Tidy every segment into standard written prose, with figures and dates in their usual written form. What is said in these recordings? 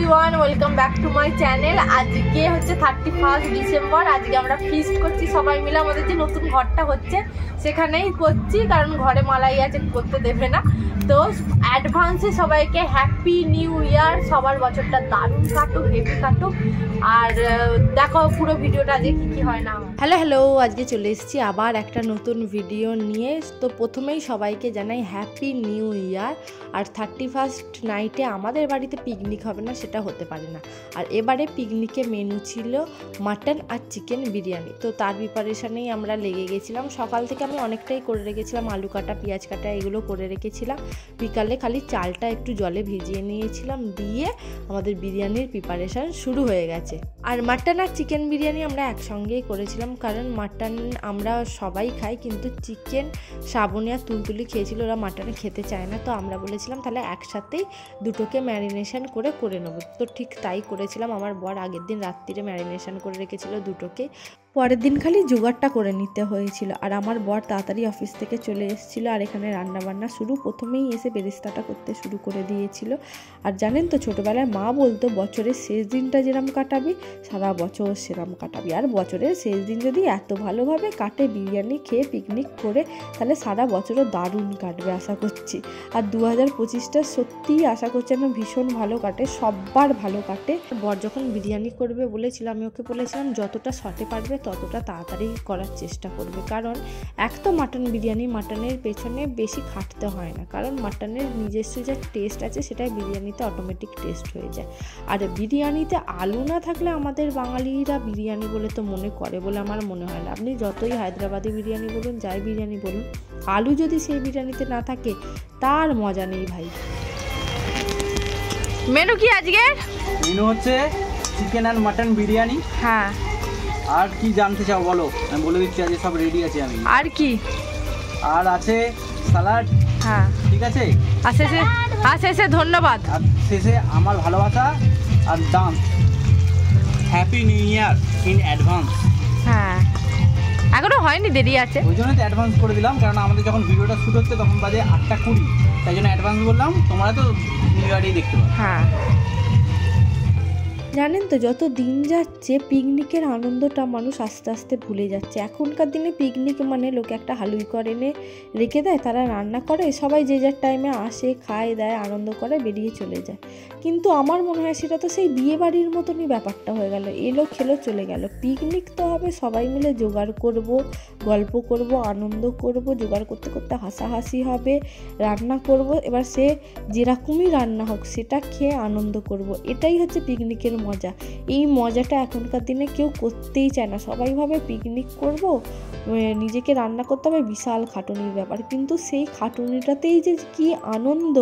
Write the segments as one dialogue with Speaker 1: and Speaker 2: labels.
Speaker 1: Everyone, welcome back to my channel. আজকে হচ্ছে 31 December. আজকে আমরা ফিস্ট করছি সবাই মিলে। আমাদের যে নতুন ঘরটা হচ্ছে সেখানেই করছি, কারণ ঘরে মালাই আছে, করতে দেবে না। তো অ্যাডভান্সে সবাইকে হ্যাপি নিউ ইয়ার। সবার বছরটা দারুণ কাটুক, হেভি কাটুক। আর দেখো পুরো ভিডিওটা আজকে কী কী হয় না। হ্যালো, আজকে চলে এসেছি আবার একটা নতুন ভিডিও নিয়ে। তো প্রথমেই সবাইকে জানাই হ্যাপি নিউ ইয়ার। আর 31st নাইটে আমাদের বাড়িতে পিকনিক হবে না, সেটা হতে পারে না। আর এবারে পিকনিকে মেনু ছিল মাটন আর চিকেন বিরিয়ানি। তো তার প্রিপারেশনেই আমরা লেগে গেছিলাম। সকাল থেকে আমি অনেকটাই করে রেখেছিলাম, আলু কাটা, পেঁয়াজ কাটা এগুলো করে রেখেছিলাম। বিকালে খালি চালটা একটু জলে ভিজিয়ে নিয়েছিলাম, দিয়ে আমাদের বিরিয়ানির প্রিপারেশন শুরু হয়ে গেছে। আর মাটন আর চিকেন বিরিয়ানি আমরা একসঙ্গেই করেছিলাম, কারণ মাটন আমরা সবাই খাই, কিন্তু চিকেন শ্রাবণী আর তুলতুলি খেয়েছিল, ওরা মাটনে খেতে চায় না। তো আমরা বলেছিলাম তাহলে একসাথেই দুটোকে ম্যারিনেশন করে নেবো। তো ঠিক তাই করেছিলাম। আমার বর আগের দিন রাত্রিরে ম্যারিনেশন করে রেখেছিল দুটোকে, পরের দিন খালি জোগাড়টা করে নিতে হয়েছিল। আর আমার বর তাড়াতাড়ি অফিস থেকে চলে এসেছিল, আর এখানে রান্নাবান্না শুরু। প্রথমেই এসে বেরেস্তাটা করতে শুরু করে দিয়েছিল। আর জানেন তো, ছোটোবেলায় মা বলতো বছরের শেষ দিনটা যেরম কাটাবি সারা বছর সেরম কাটাবি। আর বছরের শেষ দিন যদি এত ভালোভাবে কাটে, বিরিয়ানি খেয়ে পিকনিক করে, তাহলে সারা বছরও দারুণ কাটবে আশা করছি। আর 2025টা সত্যিই আশা করছি আমি ভীষণ ভালো কাটে, সববার ভালো কাটে। বর যখন বিরিয়ানি করবে বলেছিল, আমি ওকে বলেছিলাম যতটা শর্টে পারবে ততটা তাড়াতাড়ি করার চেষ্টা করবে, কারণ এক তো মাটন বিরিয়ানি, মাটনের পেছনে বেশি খাটতে হয় না, কারণ মাটনের নিজস্ব যে টেস্ট আছে সেটাই বিরিয়ানিতে অটোমেটিক টেস্ট হয়ে যায়। আর বিরিয়ানিতে আলু না থাকলে আমাদের বাঙালিরা বিরিয়ানি বলে তো মনে করে বলে আমার মনে হয় না। আপনি যতই হায়দ্রাবাদি বিরিয়ানি বলুন, যাই বিরিয়ানি বলুন, আলু যদি সেই বিরিয়ানিতে না থাকে তার মজা নেই ভাই। মেনু কি আজকের?
Speaker 2: মেনু হচ্ছে চিকেন আর মাটন বিরিয়ানি।
Speaker 1: হ্যাঁ,
Speaker 2: আর কি জানতে চাও বলো, আমি বলে দিচ্ছি। আজকে সব রেডি আছে। আমি
Speaker 1: আর কি
Speaker 2: আর আছে সালাড।
Speaker 1: হ্যাঁ
Speaker 2: ঠিক আছে।
Speaker 1: আর শেষে ধন্যবাদ,
Speaker 2: আর শেষে আমার ভালোবাসা আর dance. Happy new year in advance.
Speaker 1: হ্যাঁ, এখনো হয়নি, দেরি আছে।
Speaker 2: ওই জন্য তো অ্যাডভান্স করে দিলাম, কারণ আমাদের যখন ভিডিওটা শ্যুট হচ্ছে তখন বাজে 8:20, তাই জন্য অ্যাডভান্স বললাম। তোমরা তো নিউ ইয়ারই দেখতে পাবে।
Speaker 1: হ্যাঁ, জানেন তো, যত দিন যাচ্ছে পিকনিকের আনন্দটা মানুষ আস্তে আস্তে ভুলে যাচ্ছে। এখনকার দিনে পিকনিক মানে লোকে একটা হালুই করে এনে রেখে দেয়, তারা রান্না করে, সবাই যে যার টাইমে আসে, খায়, দেয়, আনন্দ করে, বেরিয়ে চলে যায়। কিন্তু আমার মনে হয় সেটা তো সেই বিয়ে বাড়ির মতনই ব্যাপারটা হয়ে গেল, এলো খেলো চলে গেল। পিকনিক তো হবে সবাই মিলে জোগাড় করব, গল্প করব, আনন্দ করব, জোগাড় করতে করতে হাসাহাসি হবে, রান্না করব। এবার সে যেরকমই রান্না হোক সেটা খেয়ে আনন্দ করব। এটাই হচ্ছে পিকনিকের মজা। এই মজাটা এখনকার দিনে কেউ করতেই চায় না। সবাই ভাবে পিকনিক করব, নিজেকে রান্না করতে হবে, বিশাল খাটুনির ব্যাপার। কিন্তু সেই খাটুনিটাতেই যে কি আনন্দ,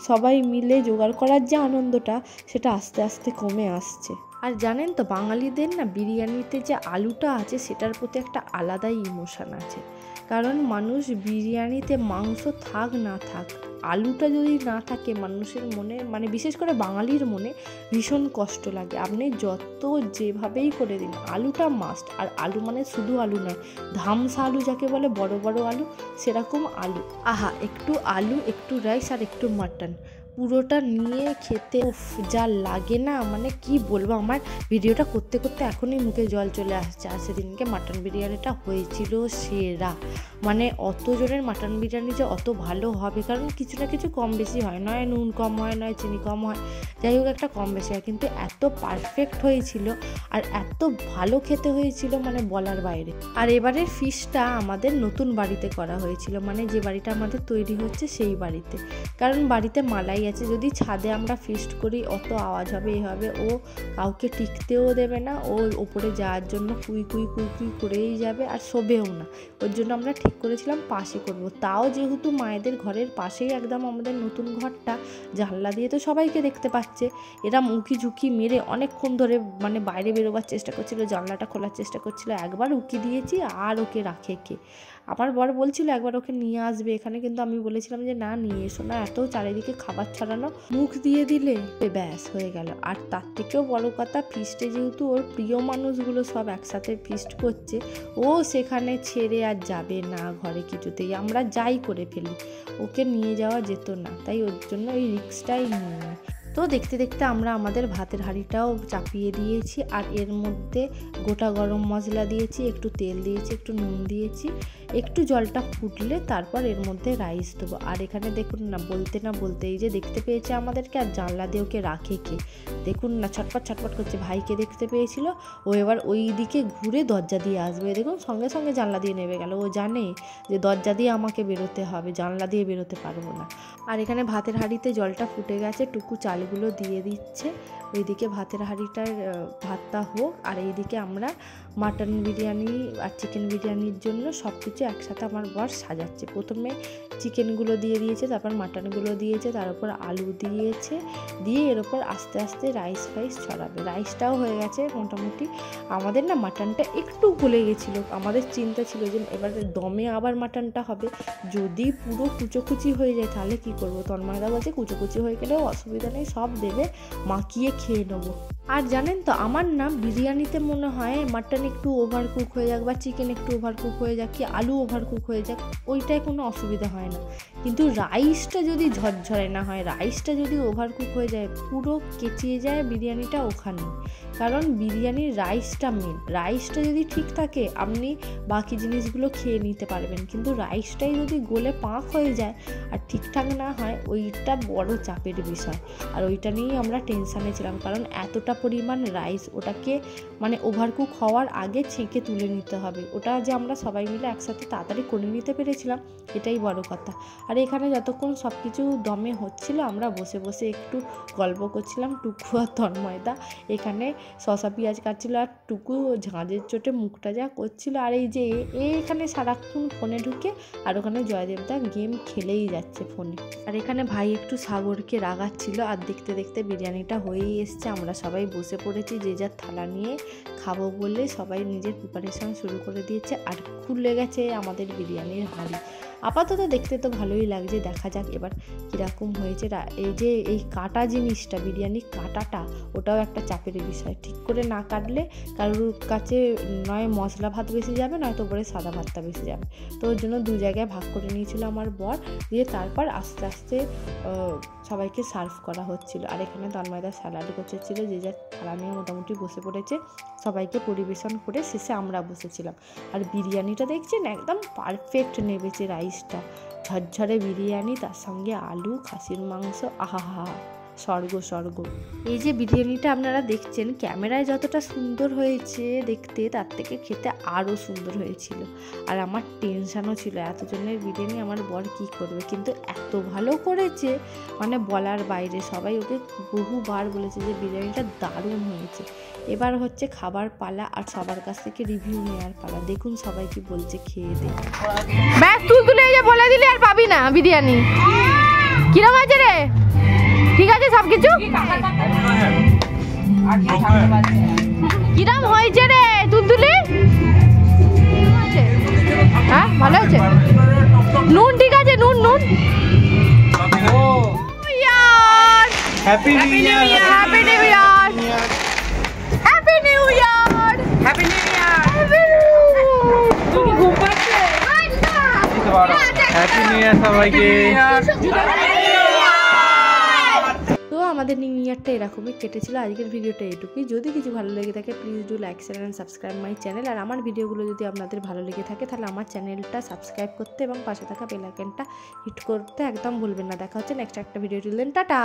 Speaker 1: সবাই মিলে জোগাড় করার যে আনন্দটা, সেটা আস্তে আস্তে কমে আসছে। আর জানেন তো, বাঙালিদের না বিরিয়ানিতে যে আলুটা আছে সেটার প্রতি একটা আলাদাই ইমোশন আছে। কারণ মানুষ বিরিয়ানিতে মাংস থাক না থাক, আলুটা যদি না থাকে মানুষের মনে, মানে বিশেষ করে বাঙালির মনে ভীষণ কষ্ট লাগে। আপনি যত যেভাবেই করে দিন, আলুটা মাস্ট। আর আলু মানে শুধু আলু নয়, ধামসা আলু যাকে বলে, বড় বড় আলু, সেরকম আলু। আহা, একটু আলু, একটু রাইস আর একটু মাটন, পুরোটা নিয়ে খেতে যা লাগে না, মানে কি বলবো। আমার ভিডিওটা করতে করতে এখনই মুখে জল চলে আসছে। আর সেদিনকে মাটন বিরিয়ানিটা হয়েছিল সেরা। মানে অত জনের মাটন বিরিয়ানি যে অত ভালো হবে, কারণ কিছু না কিছু কম বেশি হয়, নয় নুন কম হয়, নয় চিনি কম হয়, যাই হোক একটা কম বেশি হয়, কিন্তু এত পারফেক্ট হয়েছিল আর এত ভালো খেতে হয়েছিল, মানে বলার বাইরে। আর এবারের ফিশটা আমাদের নতুন বাড়িতে করা হয়েছিল, মানে যে বাড়িটা আমাদের তৈরি হচ্ছে সেই বাড়িতে। কারণ বাড়িতে মালাই আছে, যদি ছাদে আমরা ফিস্ট করি অত আওয়াজ হবে, এ হবে, ও কাউকে টিকতেও দেবে না, ও ওপরে যাওয়ার জন্য কুই কুই কুই কুই করেই যাবে, আর শোবেও না। ওর জন্য আমরা ঠিক করেছিলাম পাশে করব। তাও যেহেতু মায়েদের ঘরের পাশেই একদম আমাদের নতুন ঘরটা, জানলা দিয়ে তো সবাইকে দেখতে পাচ্ছে, এরা উঁকি ঝুঁকি মেরে অনেকক্ষণ ধরে মানে বাইরে বেরোবার চেষ্টা করছিল, জানলাটা খোলার চেষ্টা করছিল। একবার উঁকি দিয়েছি, আর ওকে রাখে কে। আমার বর বলছিল একবার ওকে নিয়ে আসবে এখানে, কিন্তু আমি বলেছিলাম যে না, নিয়ে এসো না, এত চারিদিকে খাবার ছড়ানো, মুখ দিয়ে দিলে ব্যাস হয়ে গেল। আর তার থেকেও বড় কথা, ফিস্টে যেহেতু ওর প্রিয় মানুষগুলো সব একসাথে ফিস্ট করছে, ও সেখানে ছেড়ে আর যাবে না ঘরে কিছুতেই। আমরা যাই করে ফেলি, ওকে নিয়ে যাওয়া যেত না, তাই ওর জন্য এই রিস্কটাই নিয়ে। তো দেখতে দেখতে আমরা আমাদের ভাতের হাঁড়িটাও চাপিয়ে দিয়েছি, আর এর মধ্যে গোটা গরম মশলা দিয়েছি, একটু তেল দিয়েছি, একটু নুন দিয়েছি, একটু জলটা ফুটলে তারপর এর মধ্যে রাইস দেবো। আর এখানে দেখুন না বলতে এই যে দেখতে পেয়েছে আমাদেরকে, আর জানলা দিয়ে ওকে রাখে কে, দেখুন না ছটপট ছটপট করছে, ভাইকে দেখতে পেয়েছিল, ও এবার ওই দিকে ঘুরে দরজা দিয়ে আসবে, দেখুন সঙ্গে সঙ্গে জানলা দিয়ে নেমে গেল। ও জানে যে দরজা দিয়ে আমাকে বেরোতে হবে, জানলা দিয়ে বেরোতে পারবো না। আর এখানে ভাতের হাঁড়িতে জলটা ফুটে গেছে, টুকু চালগুলো দিয়ে দিচ্ছে, ওইদিকে ভাতের হাঁড়িটার ভাতটা হোক, আর এইদিকে আমরা মাটন বিরিয়ানি আর চিকেন বিরিয়ানির জন্য সব কিছু একসাথে আমার বর সাজাচ্ছে। প্রথমে চিকেনগুলো দিয়ে দিয়েছে, তারপর মাটনগুলো দিয়েছে, তার উপর আলু দিয়েছে, দিয়ে এর ওপর আস্তে আস্তে রাইস ছড়াবে। রাইসটাও হয়ে গেছে মোটামুটি। আমাদের না মাটনটা একটু গলে গেছিলো, আমাদের চিন্তা ছিল যে এবারে দমে আবার মাটনটা হবে, যদি পুরো কুচোকুচি হয়ে যায় তাহলে কি করবো। তন্ময়দা বলছে কুচোকুচি হয়ে গেলেও অসুবিধা নেই, সব দেবে, মাখিয়ে খেয়ে নেবো। আর জানেন তো আমার না বিরিয়ানিতে মনে হয় মাটন একটু ওভার কুক হয়ে যাক বা চিকেন একটু ওভার কুক হয়ে যাক কি আলু ওভার কুক হয়ে যাক, ওইটায় কোনো অসুবিধা হয় না, কিন্তু রাইসটা যদি ঝরঝরে না হয়, রাইসটা যদি ওভার কুক হয়ে যায়, পুরো কেচিয়ে যায় বিরিয়ানিটা ওখানে। কারণ বিরিয়ানির রাইসটা মেন, রাইসটা যদি ঠিক থাকে আপনি বাকি জিনিসগুলো খেয়ে নিতে পারবেন, কিন্তু রাইসটাই যদি গলে পাক হয়ে যায় আর ঠিকঠাক না হয়, ওইটা বড় চাপের বিষয়। আর ওইটা নিয়েই আমরা টেনশানে ছিলাম, কারণ এতটা পরিমাণ রাইস, ওটাকে মানে ওভারকুক হওয়ার আগে ছেঁকে তুলে নিতে হবে। ওটা যে আমরা সবাই মিলে একসাথে তাড়াতাড়ি করে নিতে পেরেছিলাম, এটাই বড় কথা। আর এখানে যতক্ষণ সব কিছু দমে হচ্ছিল, আমরা বসে বসে একটু গল্প করছিলাম, টুকু আর তন্ময়দা এখানে শসা পেঁয়াজ কাটছিল, আর টুকু ঝাঁঝের চোটে মুখটা যা করছিল। আর এই যে এখানে সারাক্ষণ ফোনে ঢুকে, আর ওখানে জয়দেবদা গেম খেলেই যাচ্ছে ফোনে। আর এখানে ভাই একটু সাগরকে রাগাচ্ছিল, আর দেখতে দেখতে বিরিয়ানিটা হয়েই এসছে। আমরা সবাই বসে পড়েছি, যে যার থালা নিয়ে খাবো বলে সবাই নিজের প্রিপারেশন শুরু করে দিয়েছে। আর খুলে গেছে আমাদের বিরিয়ানির হাঁড়ি। আপাতত দেখতে তো ভালোই লাগছে, দেখা যাক এবার কীরকম হয়েছে। এই যে এই কাটা জিনিসটা, বিরিয়ানির কাটাটা, ওটাও একটা চাপের বিষয়। ঠিক করে না কাটলে কারোর কাছে নয় মশলা ভাত বেশি যাবে, নয়তো উপরে সাদা ভাতটা বেশি যাবে। তো ওর জন্য দু জায়গায় ভাগ করে নিয়েছিল আমার বর, দিয়ে তারপর আস্তে আস্তে সবাইকে সার্ভ করা হচ্ছিল। আর এখানে তন্ময়দা স্যালাড করছিল, যে যার থালা নিয়ে মোটামুটি বসে পড়েছে, সবাইকে পরিবেশন করে শেষে আমরা বসেছিলাম। আর বিরিয়ানিটা দেখছেন একদম পারফেক্ট নেবেছে, রাইসটা ঝরঝরে বিরিয়ানি, তার সঙ্গে আলু, খাসির মাংস, আহা স্বর্গ। এই যে বিরিয়ানিটা আপনারা দেখছেন, ক্যামেরায় যতটা সুন্দর হয়েছে দেখতে, তার থেকে খেতে আরও সুন্দর হয়েছিল। আর আমার টেনশানও ছিল, এতজনের বিরিয়ানি আমার বর কী করবে, কিন্তু এত ভালো করেছে মানে বলার বাইরে। সবাই ওকে বহুবার বলেছে যে বিরিয়ানিটা দারুণ হয়েছে। এবার হচ্ছে খাবার পালা, আর সবার কাছ থেকে রিভিউ নেওয়ার পালা। দেখুন সবাই কি বলছে খেয়ে দে।
Speaker 3: ব্যাস তুলে এই যে বলে দিলি আর পাবি না বিরিয়ানি। কিরম হয়েছে রে? ঠিক আছে সব কিছু? কিরম হয়েছে রে তুলতুলি? হ্যাঁ ভালো হয়েছে। নুন ঠিক আছে, নুন
Speaker 2: হ্যাপি নিউ ইয়ার,
Speaker 3: হ্যাপি নিউ ইয়ার, হ্যাপি নিউ ইয়ার, হ্যাপি নিউ ইয়ার। তুমি ঘুম পাচ্ছে?
Speaker 2: হ্যাপি নিউ ইয়ার সবাইকে।
Speaker 1: তো আমাদের নিউ ইয়ারটা এরকমই কেটেছিল। আজকের ভিডিওটা এটুকুই। যদি কিছু ভালো লেগে থাকে please do like, share and subscribe my channel. আর আমার ভিডিওগুলো যদি আপনাদের ভালো লেগে থাকে তাহলে আমার চ্যানেলটা সাবস্ক্রাইব করতে এবং পাশে থাকা বেল আইকনটা হিট করতে একদম ভুলবেন না। দেখা হচ্ছে নেক্সট একটা ভিডিও। টাটা।